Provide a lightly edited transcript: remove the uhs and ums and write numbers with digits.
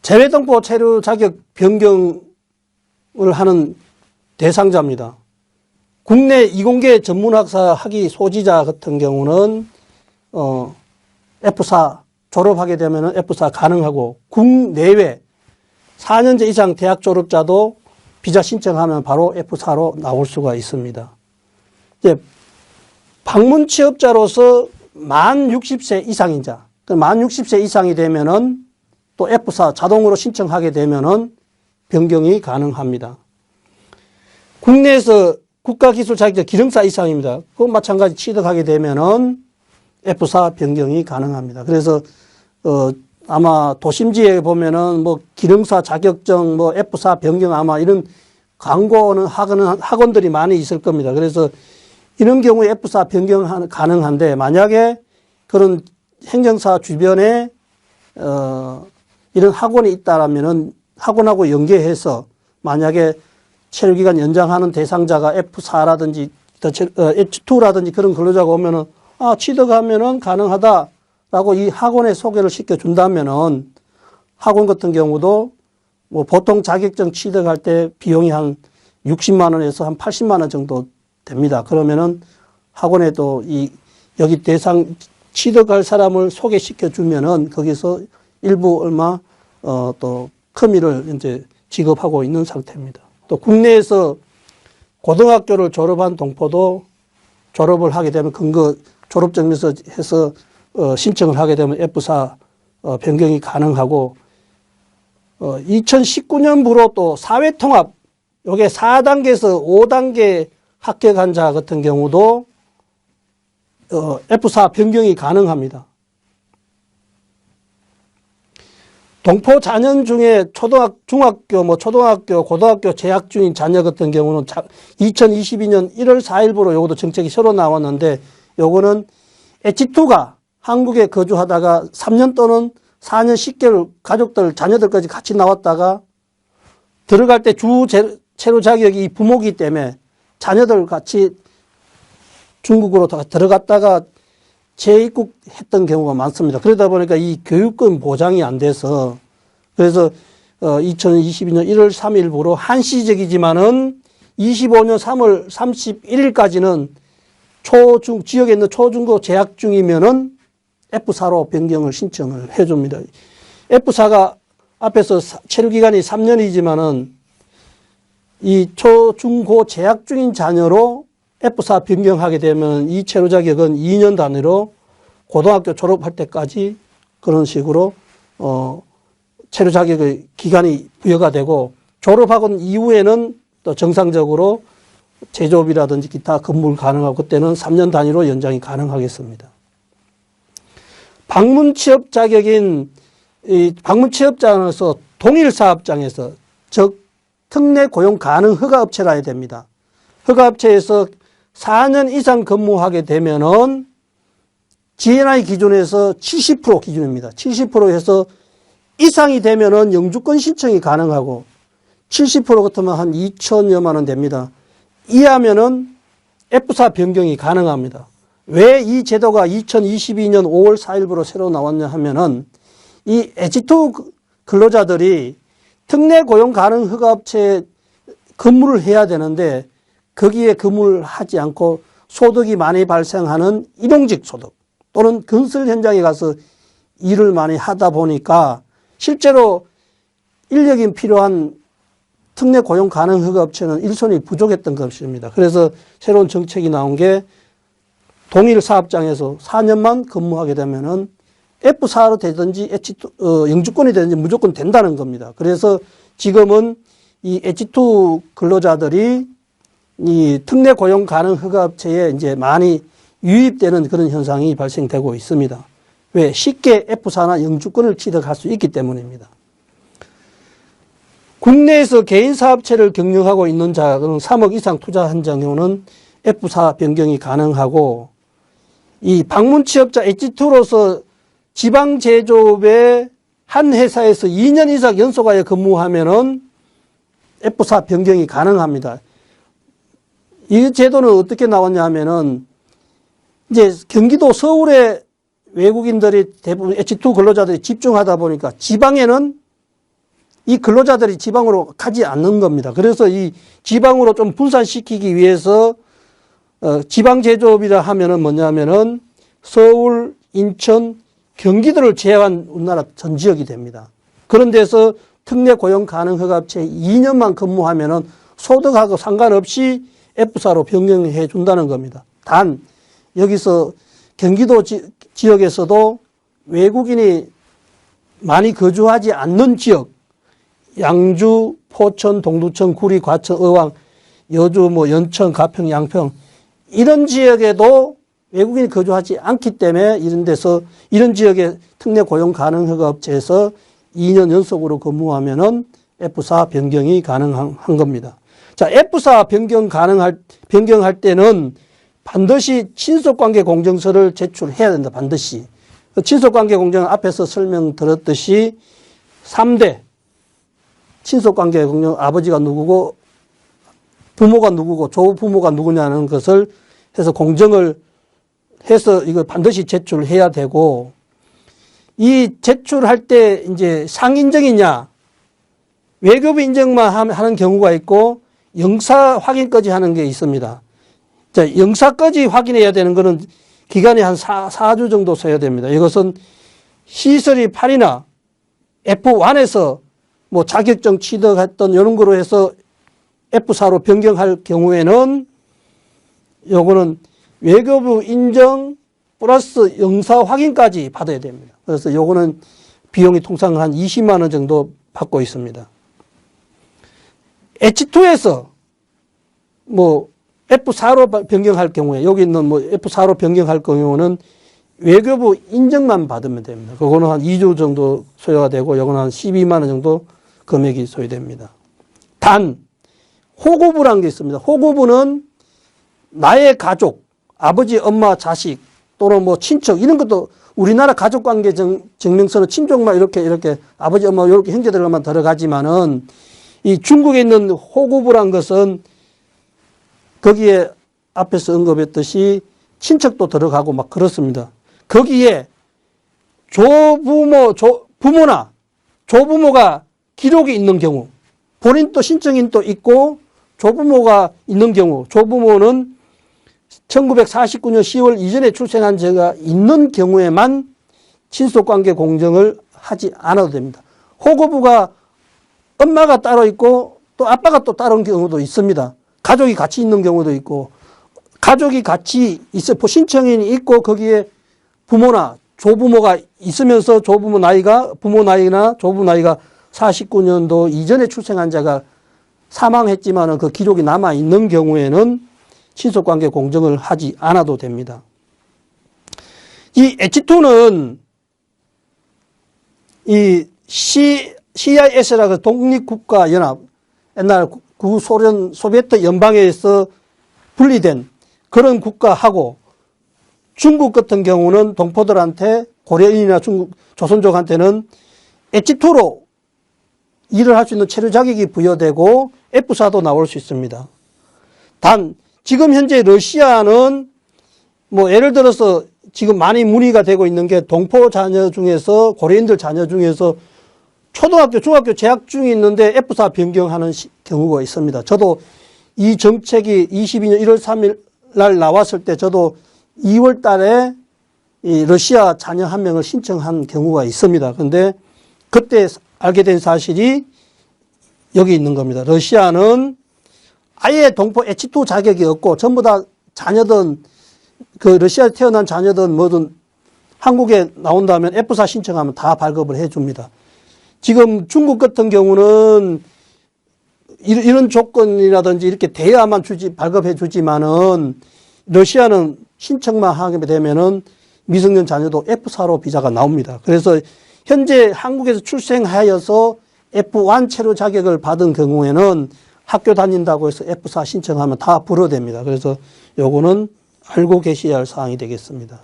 재외동포 체류 자격 변경을 하는 대상자입니다. 국내 이공계 전문학사 학위 소지자 같은 경우는 F4 졸업하게 되면 F4 가능하고, 국내외 4년제 이상 대학 졸업자도 비자 신청하면 바로 F4로 나올 수가 있습니다. 이제 방문 취업자로서 만 60세 이상인 자, 만 60세 이상이 되면은 또 F4 자동으로 신청하게 되면은 변경이 가능합니다. 국내에서 국가기술 자격증 기능사 이상입니다. 그건 마찬가지 취득하게 되면은 F4 변경이 가능합니다. 그래서 아마 도심지에 보면은 뭐 기능사 자격증 뭐 F4 변경 아마 이런 광고는 학원들이 많이 있을 겁니다. 그래서 이런 경우에 F4 변경 가능한데, 만약에 그런 행정사 주변에 이런 학원이 있다라면은 학원하고 연계해서 만약에 체류기간 연장하는 대상자가 F4라든지 H2라든지 그런 근로자가 오면은 취득하면은 가능하다라고 이 학원에 소개를 시켜준다면은 학원 같은 경우도 뭐 보통 자격증 취득할 때 비용이 한 60만 원에서 한 80만 원 정도 됩니다. 그러면은 학원에도 여기 대상 취득할 사람을 소개시켜 주면은 거기서 일부 얼마 또 커미를 이제 지급하고 있는 상태입니다. 또 국내에서 고등학교를 졸업한 동포도 졸업을 하게 되면 근거 졸업증명서 해서 신청을 하게 되면 F4 변경이 가능하고, 2019년부로 또 사회통합 요게 4단계에서 5단계 합격한 자 같은 경우도 F4 변경이 가능합니다. 동포 자녀 중에 중학교, 초등학교, 고등학교 재학 중인 자녀 같은 경우는 2022년 1월 4일부로 요것도 정책이 새로 나왔는데, 요거는 H2가 한국에 거주하다가 3년 또는 4년 10개월 가족들, 자녀들까지 같이 나왔다가 들어갈 때 주 체류 자격이 부모기 때문에 자녀들 같이 중국으로 들어갔다가 재입국했던 경우가 많습니다. 그러다 보니까 이 교육권 보장이 안 돼서, 그래서 2022년 1월 3일부로 한시적이지만은 25년 3월 31일까지는 지역에 있는 초중고 재학 중이면은 F4로 변경을 신청을 해줍니다. F4가 앞에서 체류기간이 3년이지만은 이 초중고 재학 중인 자녀로 F4 변경하게 되면 이 체류 자격은 2년 단위로 고등학교 졸업할 때까지 그런 식으로 체류 자격의 기간이 부여가 되고, 졸업하고 이후에는 또 정상적으로 제조업이라든지 기타 근무를 가능하고, 그때는 3년 단위로 연장이 가능하겠습니다. 방문 취업 자격인 이 방문 취업장에서 동일 사업장에서, 즉 특례 고용 가능 허가업체라 해야 됩니다. 허가업체에서 4년 이상 근무하게 되면은 GNI 기준에서 70% 기준입니다. 70% 해서 이상이 되면은 영주권 신청이 가능하고, 70% 같으면 한 2천여만 원 됩니다. 이하면은 F4 변경이 가능합니다. 왜 이 제도가 2022년 5월 4일부로 새로 나왔냐 하면은, 이 H2 근로자들이 특례 고용 가능 허가업체에 근무를 해야 되는데, 거기에 근무를 하지 않고 소득이 많이 발생하는 일용직 소득 또는 건설 현장에 가서 일을 많이 하다 보니까 실제로 인력이 필요한 특례 고용 가능 허가업체는 일손이 부족했던 것입니다. 그래서 새로운 정책이 나온 게 동일 사업장에서 4년만 근무하게 되면은 F4로 되든지 영주권이 되든지 무조건 된다는 겁니다. 그래서 지금은 이 H2 근로자들이 이 특례 고용 가능 허가업체에 이제 많이 유입되는 그런 현상이 발생되고 있습니다. 왜? 쉽게 F4나 영주권을 취득할 수 있기 때문입니다. 국내에서 개인 사업체를 경영하고 있는 자는 3억 이상 투자한 경우는 F4 변경이 가능하고, 이 방문 취업자 H2로서 지방 제조업의 한 회사에서 2년 이상 연속하여 근무하면은 F4 변경이 가능합니다. 이 제도는 어떻게 나왔냐 하면은, 이제 경기도 서울에 외국인들이 대부분 H2 근로자들이 집중하다 보니까 지방에는 이 근로자들이 지방으로 가지 않는 겁니다. 그래서 이 지방으로 좀 분산시키기 위해서 지방제조업이라 하면은 뭐냐면은 서울, 인천, 경기도를 제외한 우리나라 전 지역이 됩니다. 그런 데서 특례 고용 가능 허가업체에 2년만 근무하면은 소득하고 상관없이 F사로 변경해 준다는 겁니다. 단 여기서 경기도 지역에서도 외국인이 많이 거주하지 않는 지역, 양주, 포천, 동두천, 구리, 과천, 어왕, 여주, 연천, 가평, 양평 이런 지역에도 외국인이 거주하지 않기 때문에 이런 데서 이런 지역에 특례 고용 가능 허가 업체에서 2년 연속으로 근무하면은 F4 변경이 가능한 겁니다. 자, F4 변경할 때는 반드시 친속관계 공정서를 제출해야 된다. 반드시. 친속관계 공정은 앞에서 설명드렸듯이 3대 친속관계 공정, 아버지가 누구고 부모가 누구고 조부모가 누구냐는 것을 해서 공정을 해서 이거 반드시 제출해야 되고, 이 제출할 때 이제 상인정이냐 외교부 인정만 하는 경우가 있고 영사 확인까지 하는 게 있습니다. 자, 영사까지 확인해야 되는 거는 기간이 한 4주 정도 써야 됩니다. 이것은 시설이 8이나 F1에서 자격증 취득했던 이런 거로 해서 F4로 변경할 경우에는 요거는 외교부 인정 플러스 영사 확인까지 받아야 됩니다. 그래서 요거는 비용이 통상 한 20만 원 정도 받고 있습니다. H2에서 F4로 변경할 경우에 여기 있는 F4로 변경할 경우는 외교부 인정만 받으면 됩니다. 그거는 한 2주 정도 소요가 되고 요거는 한 12만 원 정도 금액이 소요됩니다. 단 호구부라는 게 있습니다. 호구부는 나의 가족, 아버지, 엄마, 자식 또는 친척 이런 것도 우리나라 가족관계 증명서는 친족만 이렇게 아버지, 엄마 이렇게 형제들만 들어가지만은 이 중국에 있는 호구부란 것은 거기에 앞에서 언급했듯이 친척도 들어가고 막 그렇습니다. 거기에 부모나 조부모가 기록이 있는 경우, 본인도 신청인도 있고 조부모가 있는 경우, 조부모는 1949년 10월 이전에 출생한 자가 있는 경우에만 친속관계 공정을 하지 않아도 됩니다. 호구부가 엄마가 따로 있고 또 아빠가 또 다른 경우도 있습니다. 가족이 같이 있는 경우도 있고, 가족이 같이 신청인이 있고 거기에 부모나 조부모가 있으면서 부모 나이나 조부모 나이가 49년도 이전에 출생한 자가 사망했지만 그 기록이 남아 있는 경우에는 친속관계 공정을 하지 않아도 됩니다. 이 H2는 이 CIS라고 독립국가연합, 옛날 구소련 소비에트 연방에서 분리된 그런 국가하고, 중국 같은 경우는 동포들한테 고려인이나 중국 조선족한테는 H2로 일을 할 수 있는 체류 자격이 부여되고 F4도 나올 수 있습니다. 단 지금 현재 러시아는 예를 들어서 지금 많이 문의가 되고 있는 게 동포 자녀 중에서 고려인들 자녀 중에서 초등학교, 중학교 재학 중에 있는데 F4 변경하는 경우가 있습니다. 저도 이 정책이 22년 1월 3일 날 나왔을 때 저도 2월 달에 이 러시아 자녀 한 명을 신청한 경우가 있습니다. 그런데 그때 알게 된 사실이 여기 있는 겁니다. 러시아는 아예 동포 H2 자격이 없고 전부 다 자녀든 러시아에 태어난 자녀든 뭐든 한국에 나온다면 F4 신청하면 다 발급을 해줍니다. 지금 중국 같은 경우는 이런 조건이라든지 이렇게 돼야만 발급해 주지만은 러시아는 신청만 하게 되면은 미성년 자녀도 F4로 비자가 나옵니다. 그래서 현재 한국에서 출생하여서 F1 체류 자격을 받은 경우에는 학교 다닌다고 해서 F4 신청하면 다 불어됩니다. 그래서 요거는 알고 계셔야 할 사항이 되겠습니다.